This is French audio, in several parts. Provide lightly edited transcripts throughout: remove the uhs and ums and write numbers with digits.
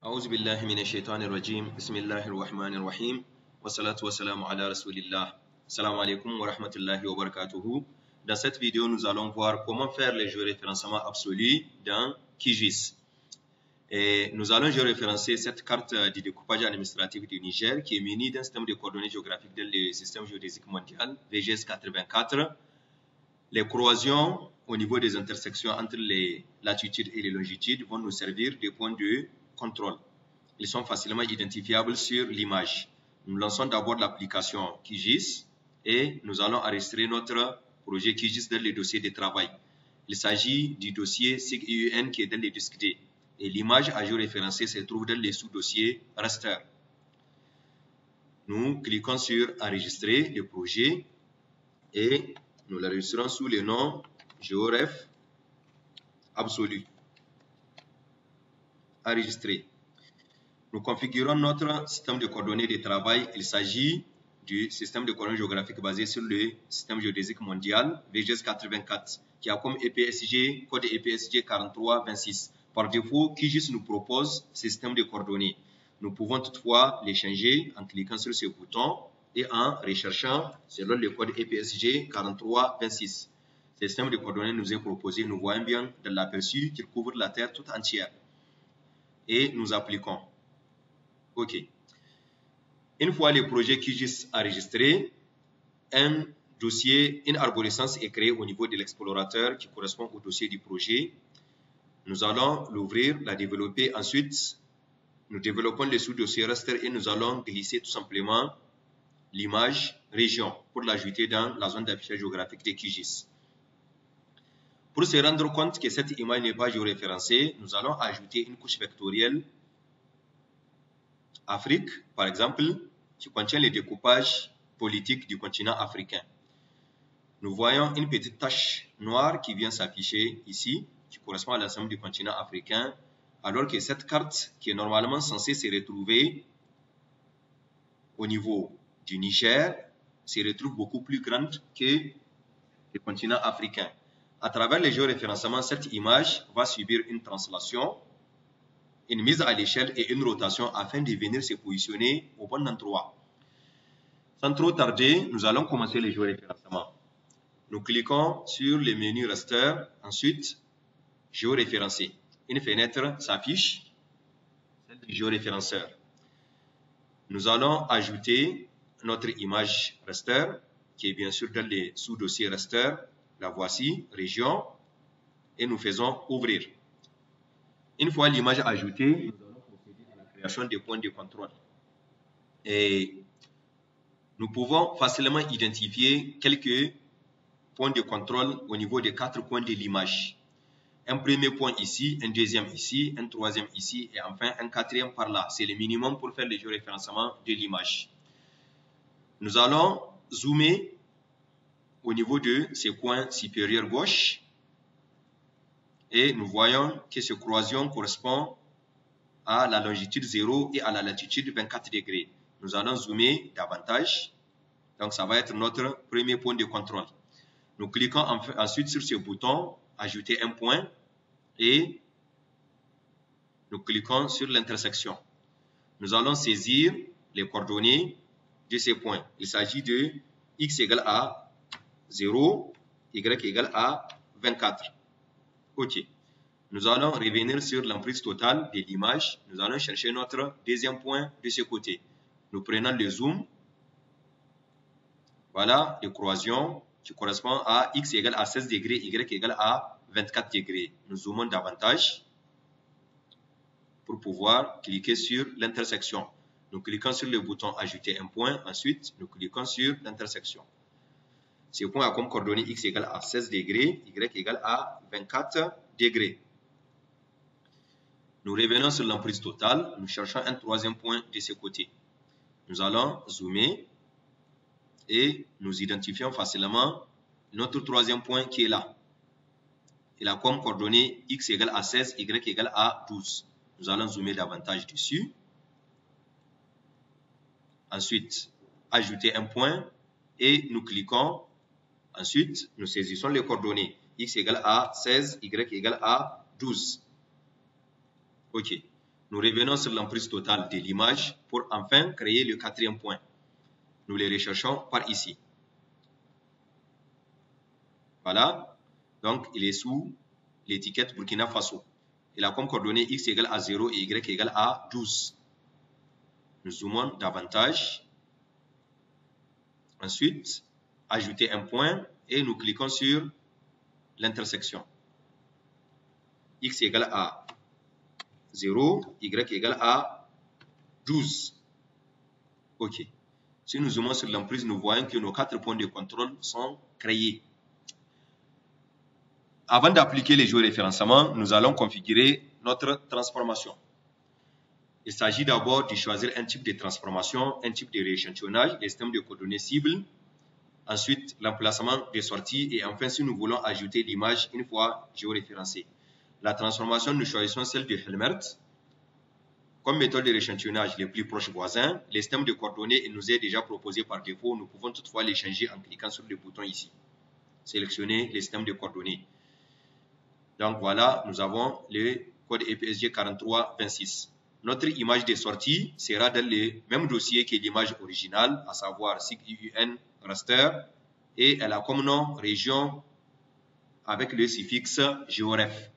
أعوذ بالله من الشيطان الرجيم بسم الله الرحمن الرحيم والصلاة والسلام على رسول الله. Assalamu alaikum wa rahmatullahi wa barakatuhu. Dans cette vidéo, nous allons voir comment faire les géoréférencements absolus dans QGIS. Et nous allons géoréférencer cette carte du découpage administratif du Niger qui est munie d'un système de coordonnées géographiques dans le système géodésique mondial, VGS 84. Les croisions au niveau des intersections entre les latitudes et les longitudes vont nous servir de point de contrôle. Ils sont facilement identifiables sur l'image. Nous lançons d'abord l'application QGIS et nous allons enregistrer notre projet QGIS dans le dossier de travail. Il s'agit du dossier SIG-IUN qui est dans le disque D. Et l'image à géoréférencer se trouve dans les sous-dossiers raster. Nous cliquons sur enregistrer le projet et nous l'enregistrons sous le nom GeoRef absolu. Enregistrer. Nous configurons notre système de coordonnées de travail. Il s'agit du système de coordonnées géographiques basé sur le système géodésique mondial VGS 84 qui a comme EPSG, code EPSG 4326. Par défaut, QGIS nous propose ce système de coordonnées. Nous pouvons toutefois les changer en cliquant sur ce bouton et en recherchant selon le code EPSG 4326. Ce système de coordonnées nous est proposé. Nous voyons bien dans l'aperçu qu'il couvre la Terre toute entière. Et nous appliquons. OK. Une fois le projet QGIS enregistré, un dossier, une arborescence est créée au niveau de l'explorateur qui correspond au dossier du projet. Nous allons l'ouvrir, la développer. Ensuite, nous développons le sous-dossier raster et nous allons glisser tout simplement l'image région pour l'ajouter dans la zone d'affichage géographique de QGIS. Pour se rendre compte que cette image n'est pas géoréférencée, nous allons ajouter une couche vectorielle Afrique, par exemple, qui contient le découpage politique du continent africain. Nous voyons une petite tache noire qui vient s'afficher ici, qui correspond à l'ensemble du continent africain, alors que cette carte, qui est normalement censée se retrouver au niveau du Niger, se retrouve beaucoup plus grande que le continent africain. À travers le géoréférencement, cette image va subir une translation, une mise à l'échelle et une rotation afin de venir se positionner au bon endroit. Sans trop tarder, nous allons commencer le géoréférencement. Nous cliquons sur le menu raster, ensuite géoréférencer. Une fenêtre s'affiche, celle du géoréférenceur. Nous allons ajouter notre image raster, qui est bien sûr dans les sous-dossiers raster. La voici, région, et nous faisons ouvrir. Une fois l'image ajoutée, nous allons procéder à la création des points de contrôle. Et nous pouvons facilement identifier quelques points de contrôle au niveau des 4 coins de l'image. Un premier point ici, un deuxième ici, un troisième ici et enfin un quatrième par là. C'est le minimum pour faire le géoréférencement de l'image. Nous allons zoomer au niveau de ce coin supérieur gauche. Et nous voyons que ce croisillon correspond à la longitude 0 et à la latitude 24 degrés. Nous allons zoomer davantage. Donc, ça va être notre premier point de contrôle. Nous cliquons ensuite sur ce bouton, ajouter un point, et nous cliquons sur l'intersection. Nous allons saisir les coordonnées de ces points. Il s'agit de x égale à 0, y égale à 24. OK. Nous allons revenir sur l'emprise totale de l'image. Nous allons chercher notre deuxième point de ce côté. Nous prenons le zoom. Voilà le croisillon qui correspond à x égale à 16 degrés, y égale à 24 degrés. Nous zoomons davantage pour pouvoir cliquer sur l'intersection. Nous cliquons sur le bouton ajouter un point. Ensuite, nous cliquons sur l'intersection. Ce point a comme coordonnée x égale à 16 degrés, y égale à 24 degrés. Nous revenons sur l'emprise totale. Nous cherchons un troisième point de ce côté. Nous allons zoomer et nous identifions facilement notre troisième point qui est là. Il a comme coordonnée x égale à 16, y égale à 12. Nous allons zoomer davantage dessus. Ensuite, ajouter un point et nous cliquons. Ensuite, nous saisissons les coordonnées. X égale à 16, Y égale à 12. OK. Nous revenons sur l'emprise totale de l'image pour enfin créer le quatrième point. Nous les recherchons par ici. Voilà. Donc, il est sous l'étiquette Burkina Faso. Il a comme coordonnée x égale à 0 et y égale à 12. Nous zoomons davantage. Ensuite, ajouter un point et nous cliquons sur l'intersection. X égale à 0, y égale à 12. OK. Si nous zoomons sur l'emprise, nous voyons que nos 4 points de contrôle sont créés. Avant d'appliquer les géoréférencements, nous allons configurer notre transformation. Il s'agit d'abord de choisir un type de transformation, un type de rééchantillonnage, les systèmes de coordonnées cibles, ensuite l'emplacement des sorties et enfin si nous voulons ajouter l'image une fois géoréférencée. La transformation, nous choisissons celle de Helmert. Comme méthode de rééchantillonnage les plus proches voisins, les systèmes de coordonnées nous est déjà proposé par défaut, nous pouvons toutefois les changer en cliquant sur le bouton ici. Sélectionner les systèmes de coordonnées. Donc voilà, nous avons le code EPSG 4326. Notre image de sortie sera dans le même dossier que l'image originale, à savoir SIG-IUN raster, et elle a comme nom région avec le suffixe géoref.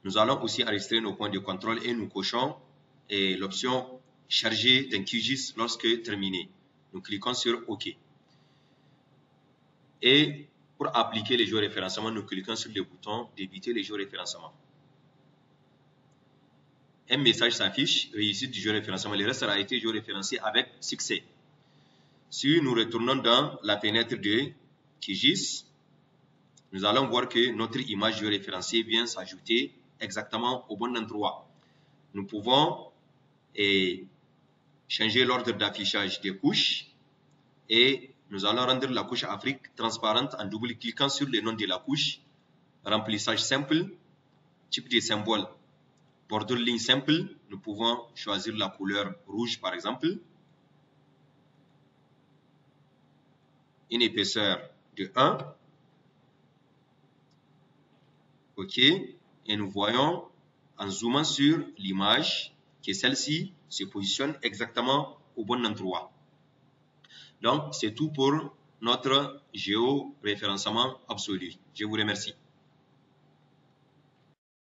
Nous allons aussi enregistrer nos points de contrôle et nous cochons l'option charger d'un QGIS lorsque terminé. Nous cliquons sur OK. Et pour appliquer les géoréférencements, nous cliquons sur le bouton d'éviter les géoréférencements. Un message s'affiche, réussite du géoréférencement. Le reste a été géoréférencé avec succès. Si nous retournons dans la fenêtre de QGIS, nous allons voir que notre image géoréférencée vient s'ajouter exactement au bon endroit. Nous pouvons changer l'ordre d'affichage des couches et nous allons rendre la couche Afrique transparente en double-cliquant sur le nom de la couche, remplissage simple, type de symbole, bordure ligne simple. Nous pouvons choisir la couleur rouge par exemple, une épaisseur de 1, OK, et nous voyons en zoomant sur l'image que celle-ci se positionne exactement au bon endroit. Donc, c'est tout pour notre géoréférencement absolu. Je vous remercie.